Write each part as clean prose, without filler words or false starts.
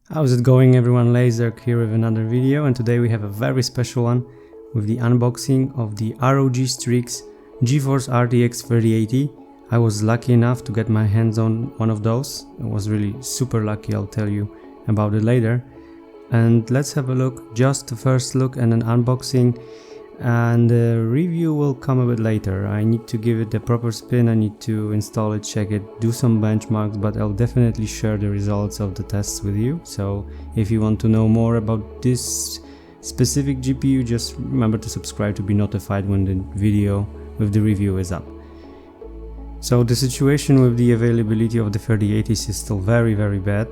How's it going, everyone? Lazerk here with another video, and today we have a very special one with the unboxing of the ROG Strix GeForce RTX 3080. I was lucky enough to get my hands on one of those. I was really super lucky. I'll tell you about it later. And let's have a look, just the first look and an unboxing, and the review will come a bit later. I need to give it the proper spin, I need to install it, check it, do some benchmarks, but I'll definitely share the results of the tests with you. So if you want to know more about this specific GPU, just remember to subscribe to be notified when the video with the review is up. So the situation with the availability of the 3080s is still very bad,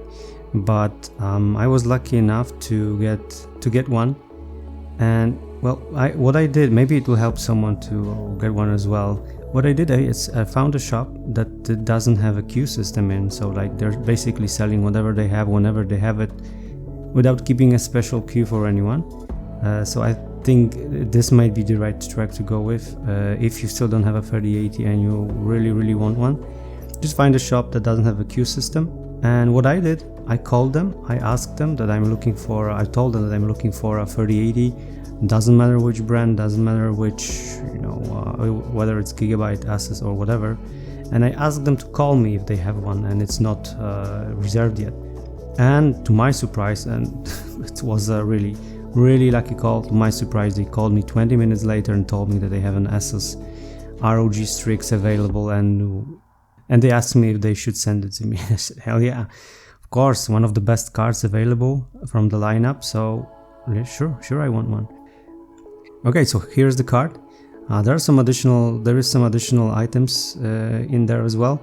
but I was lucky enough to get one. And well, what I did, maybe it will help someone to get one as well. What I did is I found a shop that doesn't have a queue system in, so like they're basically selling whatever they have whenever they have it, without keeping a special queue for anyone. So I think this might be the right track to go with. If you still don't have a 3080 and you really want one, just find a shop that doesn't have a queue system. And what I did, I called them, I asked them that I'm looking for, I told them that I'm looking for a 3080. Doesn't matter which brand, doesn't matter which, whether it's Gigabyte, Asus or whatever. And I asked them to call me if they have one and it's not reserved yet. And to my surprise, and it was a really lucky call, to my surprise, they called me 20 minutes later and told me that they have an Asus ROG Strix available, and they asked me if they should send it to me. I said, hell yeah, of course, one of the best cards available from the lineup, so yeah, sure I want one. Okay, so here's the card. There is some additional items in there as well.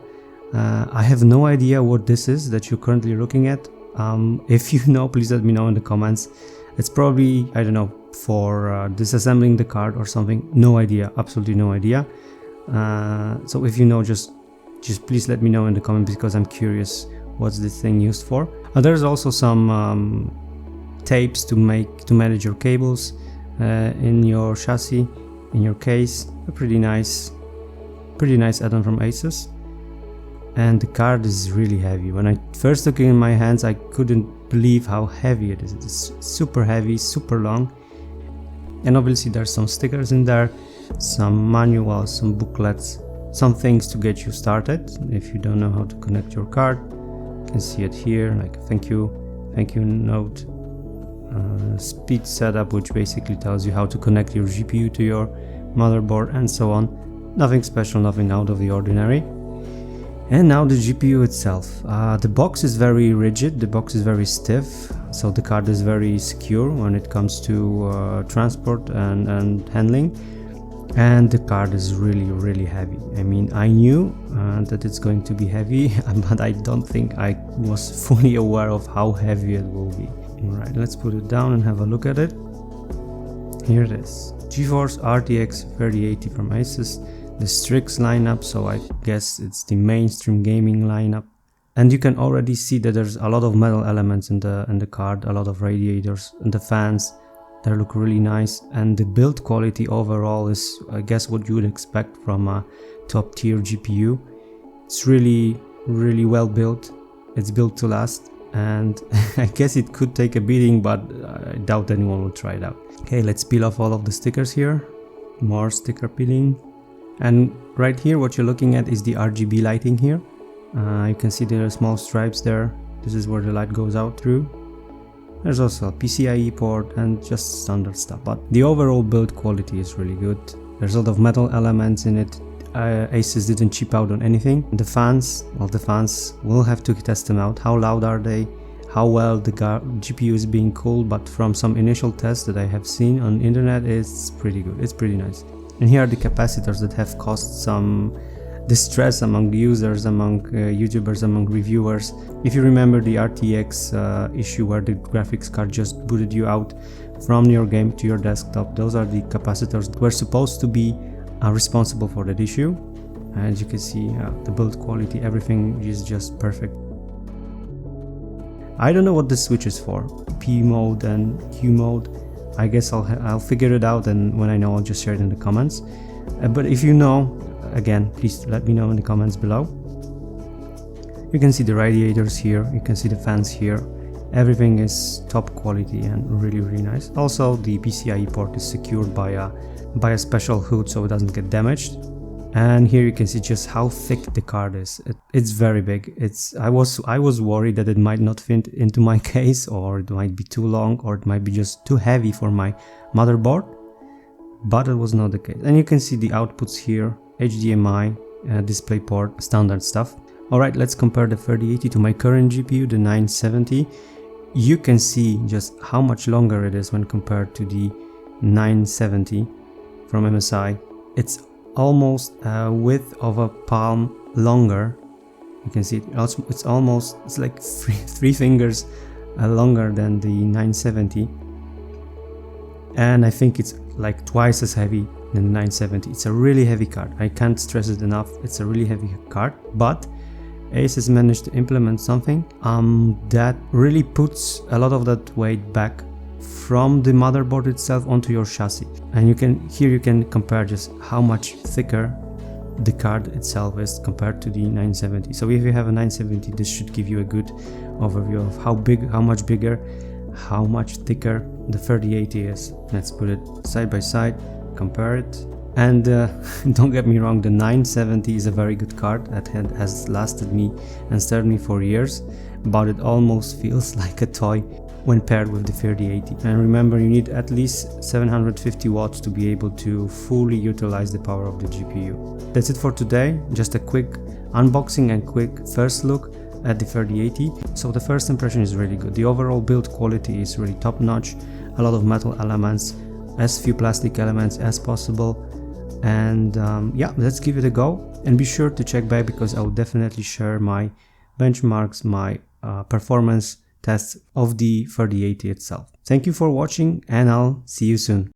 I have no idea what this is that you're currently looking at. If you know, please let me know in the comments. It's probably, I don't know, for disassembling the card or something. No idea, absolutely no idea. So if you know, just please let me know in the comments, because I'm curious what's this thing used for. There's also some tapes to manage your cables in your chassis, in your case. A pretty nice add-on from Asus. And the card is really heavy. When I first took it in my hands, I couldn't believe how heavy it is. It's super heavy, super long. And obviously there's some stickers in there, some manuals, some booklets, some things to get you started. If you don't know how to connect your card, you can see it here, like thank you note, speed setup, which basically tells you how to connect your GPU to your motherboard and so on. Nothing special, nothing out of the ordinary. And now the GPU itself. The box is very rigid, the box is very stiff, so the card is very secure when it comes to transport and handling. And the card is really heavy. I mean, I knew that it's going to be heavy, but I don't think I was fully aware of how heavy it will be. Alright, let's put it down and have a look at it. Here it is. GeForce RTX 3080 from Asus. The Strix lineup, so I guess it's the mainstream gaming lineup. And you can already see that there's a lot of metal elements in the card, a lot of radiators and the fans. They look really nice, and the build quality overall is, I guess, what you would expect from a top tier GPU. It's really well built. It's built to last, and I guess it could take a beating, but I doubt anyone will try it out. Okay, let's peel off all of the stickers here. More sticker peeling. And right here, what you're looking at is the Rgb lighting here. You can see there are small stripes there. This is where the light goes out through. There's also a Pcie Port and just standard stuff, but the overall build quality is really good. There's a lot of metal elements in it. Asus didn't cheap out on anything. The fans, well, the fans, we'll have to test them out. How loud are they? How well the GPU is being cooled? But from some initial tests that I have seen on the internet, it's pretty good. It's pretty nice. And here are the capacitors that have caused some distress among users, among YouTubers, among reviewers. If you remember the RTX issue where the graphics card just booted you out from your game to your desktop, those are the capacitors that were supposed to be responsible for that issue. As you can see, the build quality, everything is just perfect. I don't know what this switch is for, P mode and Q mode. I guess I'll figure it out, and when I know, I'll just share it in the comments. But if you know, again, please let me know in the comments below. You can see the radiators here, you can see the fans here, Everything is top quality and really nice. Also, the PCIe port is secured by a special hood so it doesn't get damaged. And here you can see just how thick the card is. It's very big. I was worried that it might not fit into my case, or it might be too long, or it might be just too heavy for my motherboard, but it was not the case. And you can see the outputs here, HDMI, display port, standard stuff. Alright, let's compare the 3080 to my current GPU, the 970. You can see just how much longer it is when compared to the 970 from MSI. It's almost a width of a palm longer. You can see it's like three fingers longer than the 970, and I think it's like twice as heavy than the 970. It's a really heavy card. I can't stress it enough. It's a really heavy card, but Asus managed to implement something that really puts a lot of that weight back from the motherboard itself onto your chassis. And you can compare just how much thicker the card itself is compared to the 970. So if you have a 970, this should give you a good overview of how much bigger, how much thicker the 3080 is. Let's put it side by side, compare it. And don't get me wrong, the 970 is a very good card that has lasted me and served me for years, but it almost feels like a toy when paired with the 3080. And remember, you need at least 750 watts to be able to fully utilize the power of the GPU. That's it for today. Just a quick unboxing and quick first look at the 3080. So the first impression is really good. The overall build quality is really top notch. A lot of metal elements, as few plastic elements as possible. And yeah, let's give it a go, and be sure to check back because I will definitely share my benchmarks, my performance tests of the 3080 itself. Thank you for watching, and I'll see you soon.